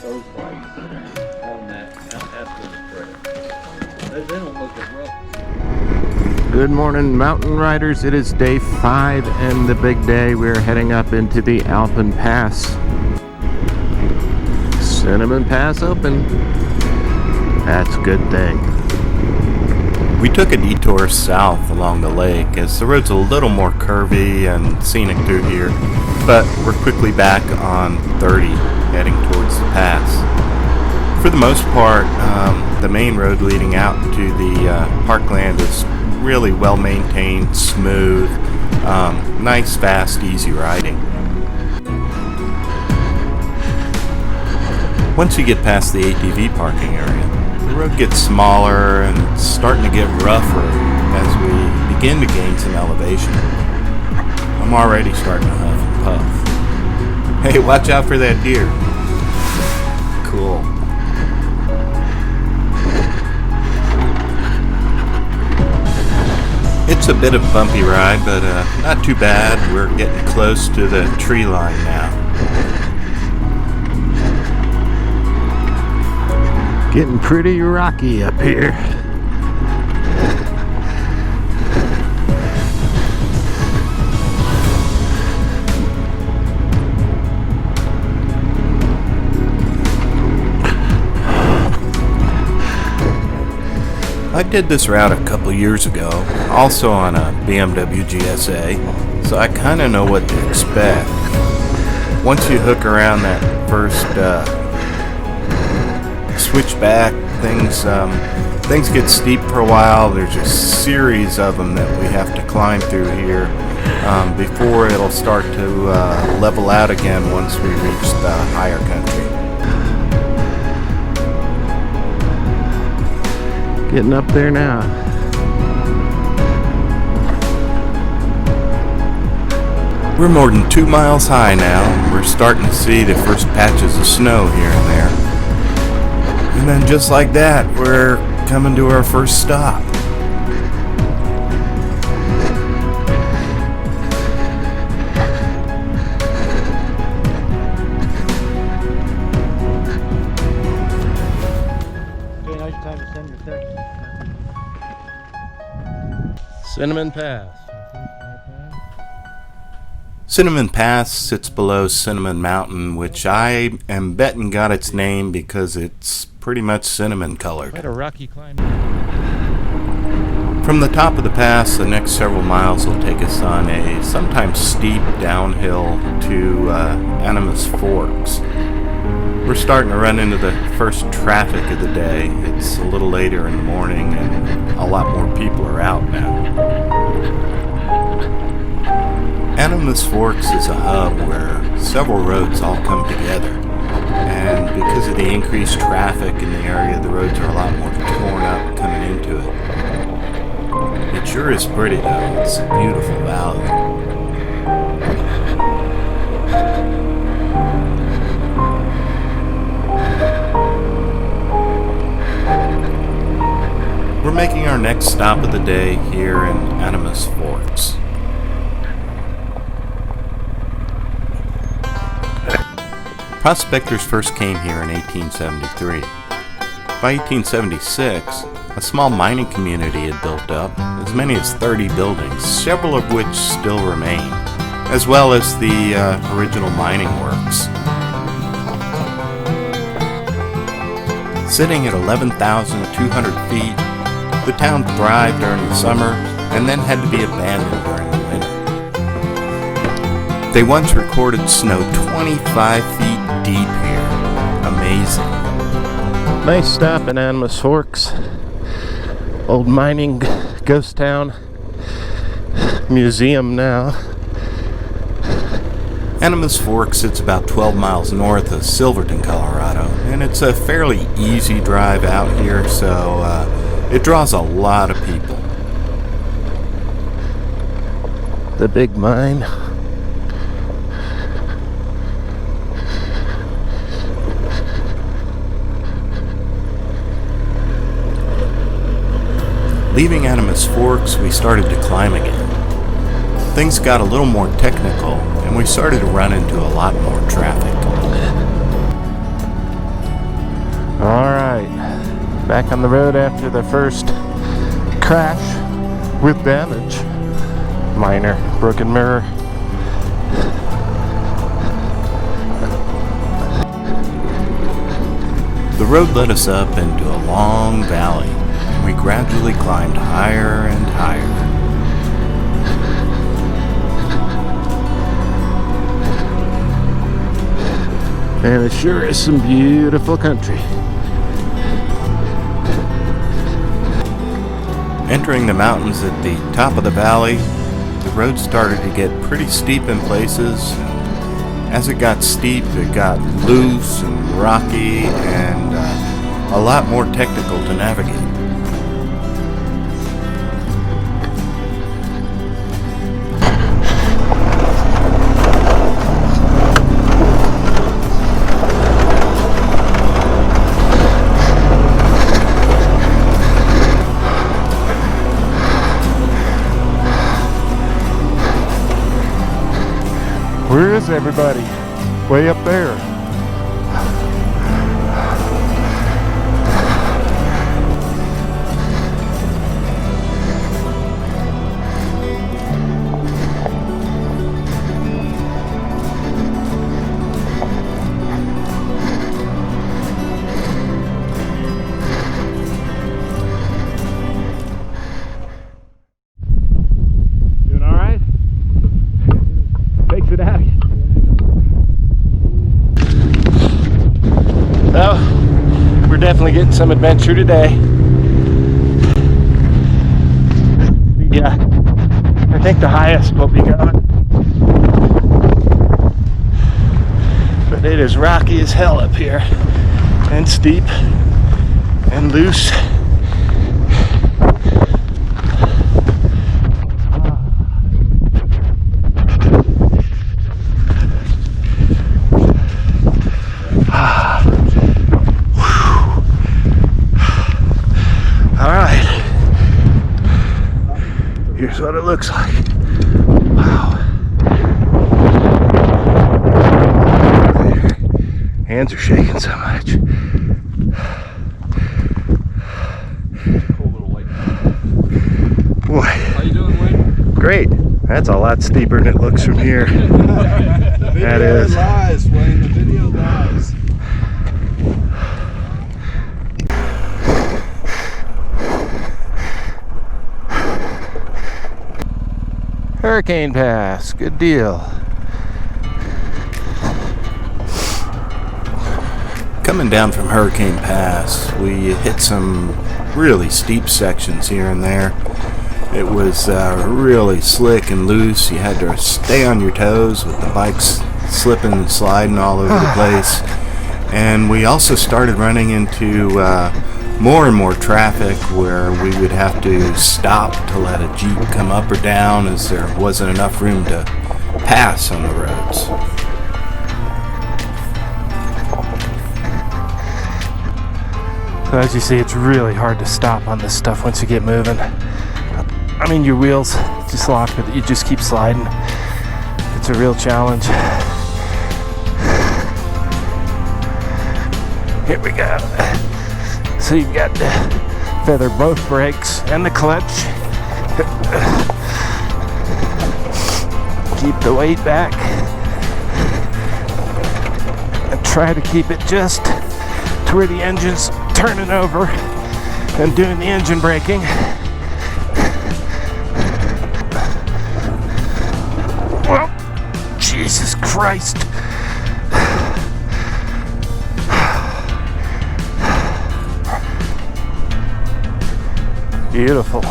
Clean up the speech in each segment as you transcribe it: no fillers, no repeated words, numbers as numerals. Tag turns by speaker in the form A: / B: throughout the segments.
A: those lights on that after the spread. They don't look as rough.
B: Good morning, mountain riders. It is day 5 and the big day. We're heading up into the Alpine Pass. Cinnamon Pass open. That's a good thing.
C: We took a detour south along the lake as the road's a little more curvy and scenic through here, but we're quickly back on 30 heading towards the pass. For the most part, the main road leading out to the parkland is really well maintained, smooth, nice, fast, easy riding. Once you get past the ATV parking area, the road gets smaller and it's starting to get rougher as we begin to gain some elevation. I'm already starting to huff and puff. Hey, watch out for that deer. Cool. It's a bit of a bumpy ride, but not too bad. We're getting close to the tree line now.
B: Getting pretty rocky up here.
C: I did this route a couple years ago, also on a BMW GSA, so I kind of know what to expect. Once you hook around that first switchback, things get steep for a while. There's a series of them that we have to climb through here before it'll start to level out again once we reach the higher country.
B: Getting up there now.
C: We're more than 2 miles high now. We're starting to see the first patches of snow here and there. And then just like that, we're coming to our first stop.
B: Cinnamon Pass.
C: Cinnamon Pass sits below Cinnamon Mountain, which I am betting got its name because it's pretty much cinnamon colored.
B: Quite a rocky climb.
C: From the top of the pass, the next several miles will take us on a sometimes steep downhill to Animus Forks. We're starting to run into the first traffic of the day. It's a little later in the morning and a lot more people are out now. Animus Forks is a hub where several roads all come together, and because of the increased traffic in the area, the roads are a lot more torn up coming into it. It sure is pretty though. It's a beautiful valley. We're making our next stop of the day here in Animus Forks. Prospectors first came here in 1873. By 1876, a small mining community had built up, as many as 30 buildings, several of which still remain, as well as the original mining works. Sitting at 11,200 feet, the town thrived during the summer and then had to be abandoned during the winter. They once recorded snow 25 feet deep here. Amazing.
B: Nice stop in Animus Forks. Old mining ghost town. Museum now.
C: Animus Forks sits about 12 miles north of Silverton, Colorado, and it's a fairly easy drive out here, so it draws a lot of people.
B: The big mine.
C: Leaving Animus Forks, we started to climb again. Things got a little more technical, and we started to run into a lot more traffic.
B: back on the road after the first crash with damage. Minor broken mirror.
C: The road led us up into a long valley. We gradually climbed higher and higher.
B: And it sure is some beautiful country.
C: Entering the mountains at the top of the valley, the road started to get pretty steep in places. As it got steep, it got loose and rocky and a lot more technical to navigate.
B: Where is everybody? Way up there. Doing all right? Takes it out of you. Oh, we're definitely getting some adventure today. Yeah, I think the highest will be going. But it is rocky as hell up here, and steep, and loose. Here's what it looks like. Wow. Hands are shaking so much.
A: Cool little lake.
B: Boy.
A: How you doing, Wayne?
B: Great. That's a lot steeper than it looks from here.
D: The video
B: That is.
D: lies, Wayne. The video lies.
B: Hurricane Pass. Good deal.
C: Coming down from Hurricane Pass, we hit some really steep sections here and there. It was really slick and loose. You had to stay on your toes with the bikes slipping and sliding all over the place. And we also started running into more and more traffic where we would have to stop to let a Jeep come up or down as there wasn't enough room to pass on the roads.
B: So as you see, it's really hard to stop on this stuff once you get moving. I mean, your wheels just lock, but you just keep sliding. It's a real challenge. Here we go. So you've got to feather both brakes and the clutch. Keep the weight back. And try to keep it just to where the engine's turning over and doing the engine braking. Well, Jesus Christ. Beautiful.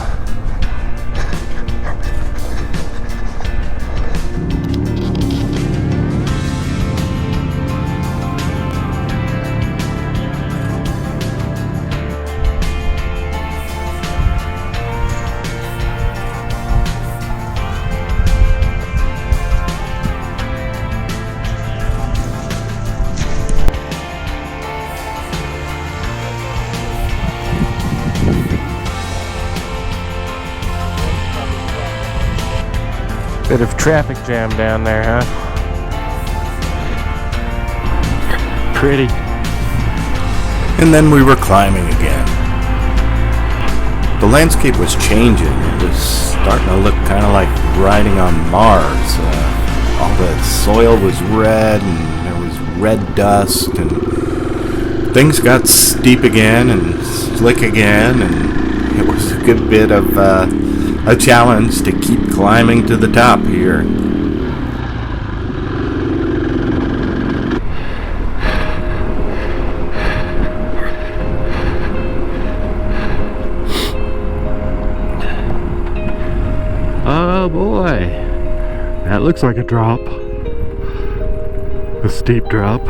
B: Bit of traffic jam down there, huh? Pretty.
C: And then we were climbing again. The landscape was changing. It was starting to look kind of like riding on Mars. All the soil was red, and there was red dust, and things got steep again and slick again, and it was a good bit of a challenge to keep climbing to the top here.
B: Oh boy, that looks like a drop. A steep drop.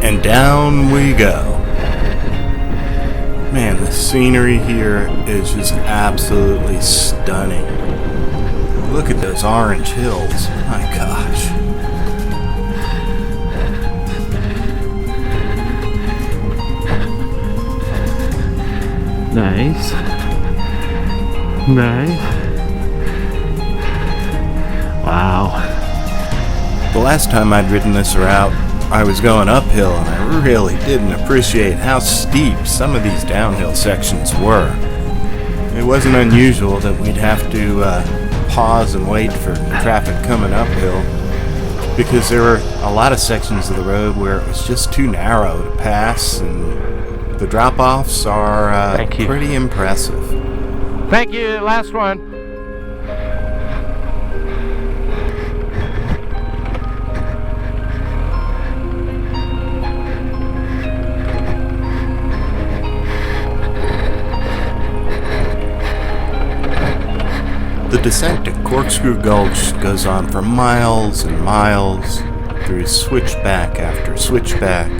C: And down we go. Man, the scenery here is just absolutely stunning. Look at those orange hills. My gosh.
B: Nice. Nice. Wow.
C: The last time I'd ridden this route, I was going uphill, and I really didn't appreciate how steep some of these downhill sections were. It wasn't unusual that we'd have to pause and wait for traffic coming uphill, because there were a lot of sections of the road where it was just too narrow to pass, and the drop-offs are pretty impressive.
B: Thank you, last one.
C: The descent to Corkscrew Gulch goes on for miles and miles through switchback after switchback.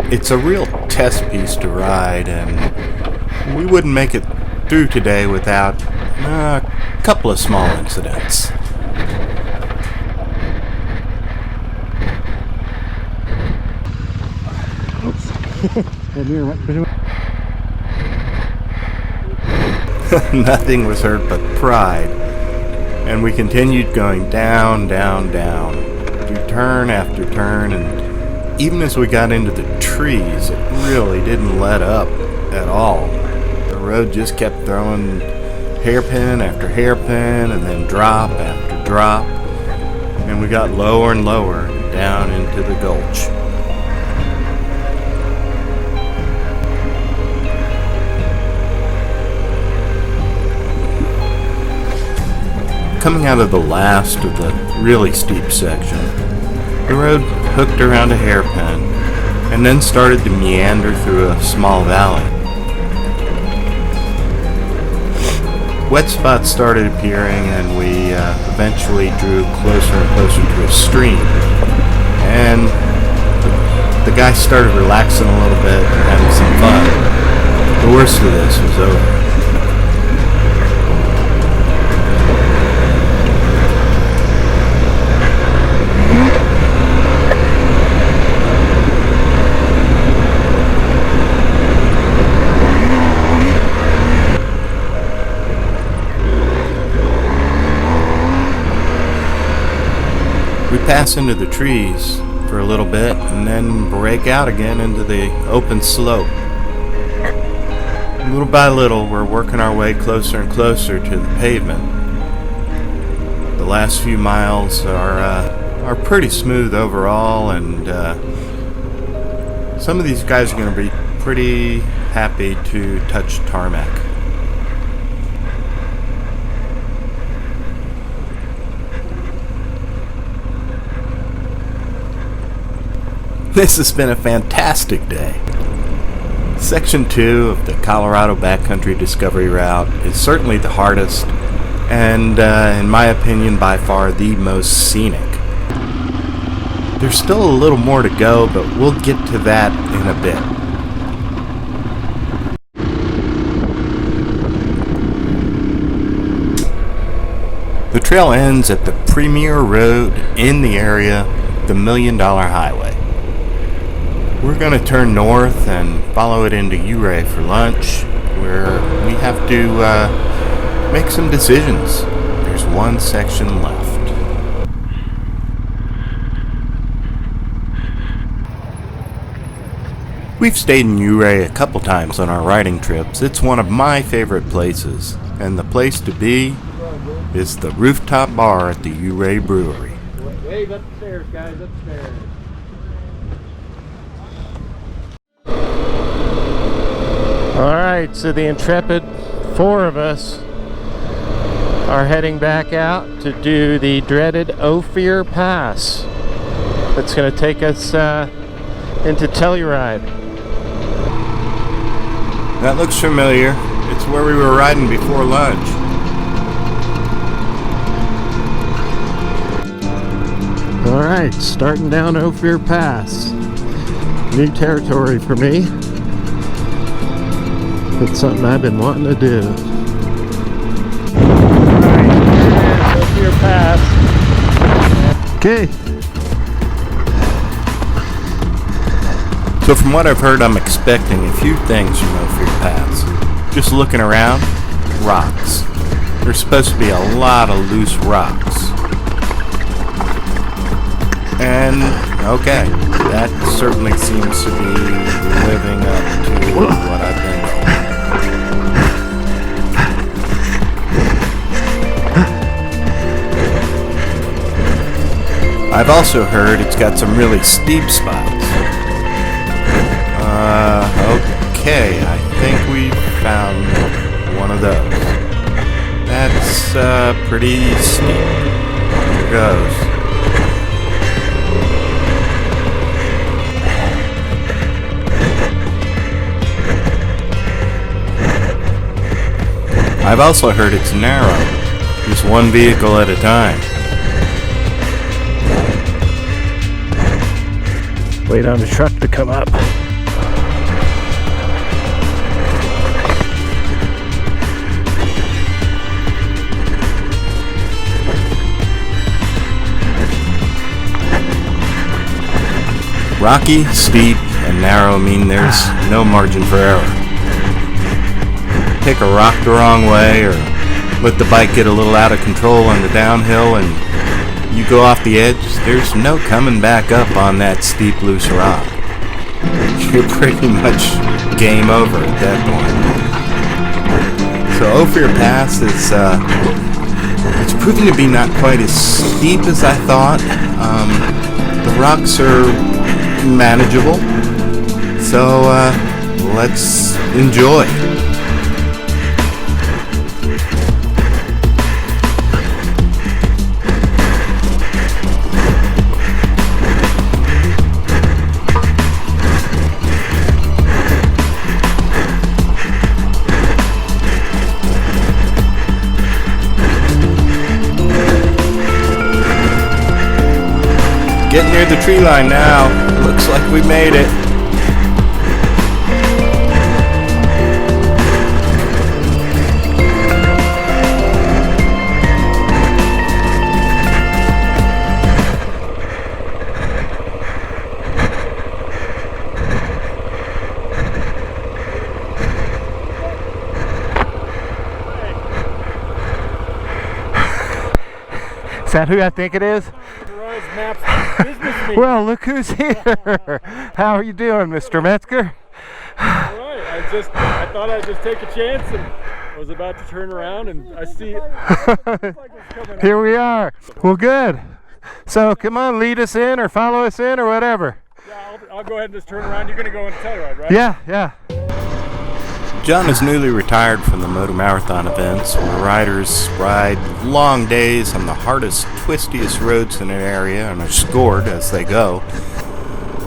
C: It's a real test piece to ride, and we wouldn't make it through today without a couple of small incidents. Nothing was hurt but pride, and we continued going down, down, down, through turn after turn, and even as we got into the trees, it really didn't let up at all. The road just kept throwing hairpin after hairpin, and then drop after drop, and we got lower and lower down into the gulch. Coming out of the last of the really steep section, the road hooked around a hairpin and then started to meander through a small valley. Wet spots started appearing, and we eventually drew closer and closer to a stream. And the guy started relaxing a little bit and having some fun. The worst of this was over. We pass into the trees for a little bit and then break out again into the open slope. Little by little, we're working our way closer and closer to the pavement. The last few miles are pretty smooth overall, and some of these guys are going to be pretty happy to touch tarmac. This has been a fantastic day. Section 2 of the Colorado Backcountry Discovery Route is certainly the hardest, and in my opinion, by far the most scenic. There's still a little more to go, but we'll get to that in a bit. The trail ends at the premier road in the area, the $1 Million Highway. We're going to turn north and follow it into Ouray for lunch, where we have to make some decisions. There's one section left. We've stayed in Ouray a couple times on our riding trips. It's one of my favorite places, and the place to be is the rooftop bar at the Ouray Brewery.
A: Wave upstairs, guys, upstairs.
B: Alright, so the intrepid 4 of us are heading back out to do the dreaded Ophir Pass. That's going to take us into Telluride.
C: That looks familiar. It's where we were riding before lunch.
B: Alright, starting down Ophir Pass. New territory for me. It's something I've been wanting to do. Alright, Ophir Pass. Okay.
C: So from what I've heard, I'm expecting a few things from Ophir Pass. Just looking around, rocks. There's supposed to be a lot of loose rocks. And, okay, that certainly seems to be living up to what I've been told. I've also heard it's got some really steep spots. Okay, I think we found one of those. That's pretty steep. Here goes. I've also heard it's narrow, just one vehicle at a time.
B: Wait on the truck to come up.
C: Rocky, steep, and narrow mean there's no margin for error. Take a rock the wrong way or let the bike get a little out of control on the downhill and you go off the edge, there's no coming back up on that steep, loose rock. You're pretty much game over at that point. So Ophir Pass is it's proving to be not quite as steep as I thought. The rocks are manageable, so let's enjoy. Getting near the tree line now. Looks like we made it.
B: Is that who I think it is? Well, look who's here. How are you doing, Mr. Metzger?
D: Alright, I thought I'd just take a chance and I was about to turn around and I see it.
B: Here we are. Well, good. So come on, lead us in or follow us in or whatever.
D: Yeah, I'll go ahead and just turn around. You're going to go into Telluride, right?
B: Yeah.
C: John is newly retired from the Moto Marathon events, where riders ride long days on the hardest, twistiest roads in an area and are scored as they go.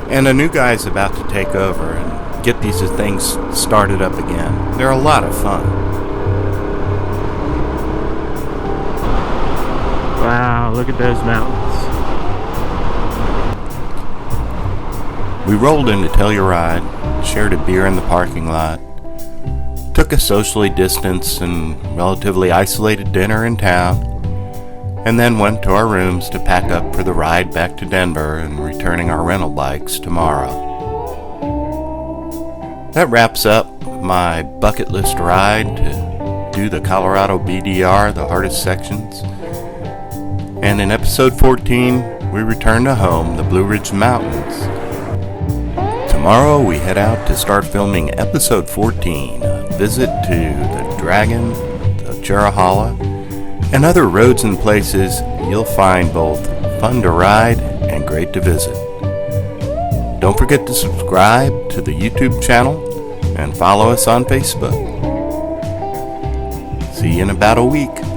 C: And a new guy is about to take over and get these things started up again. They're a lot of fun.
B: Wow, look at those mountains.
C: We rolled into Telluride, shared a beer in the parking lot, took a socially distanced and relatively isolated dinner in town, and then went to our rooms to pack up for the ride back to Denver and returning our rental bikes tomorrow. That wraps up my bucket list ride to do the Colorado BDR, the hardest sections. And in episode 14, we return to home, the Blue Ridge Mountains. Tomorrow Tomorrow we head out to start filming episode 14, a visit to the Dragon, the Charahala, and other roads and places you'll find both fun to ride and great to visit. Don't forget to subscribe to the YouTube channel and follow us on Facebook. See you in about a week.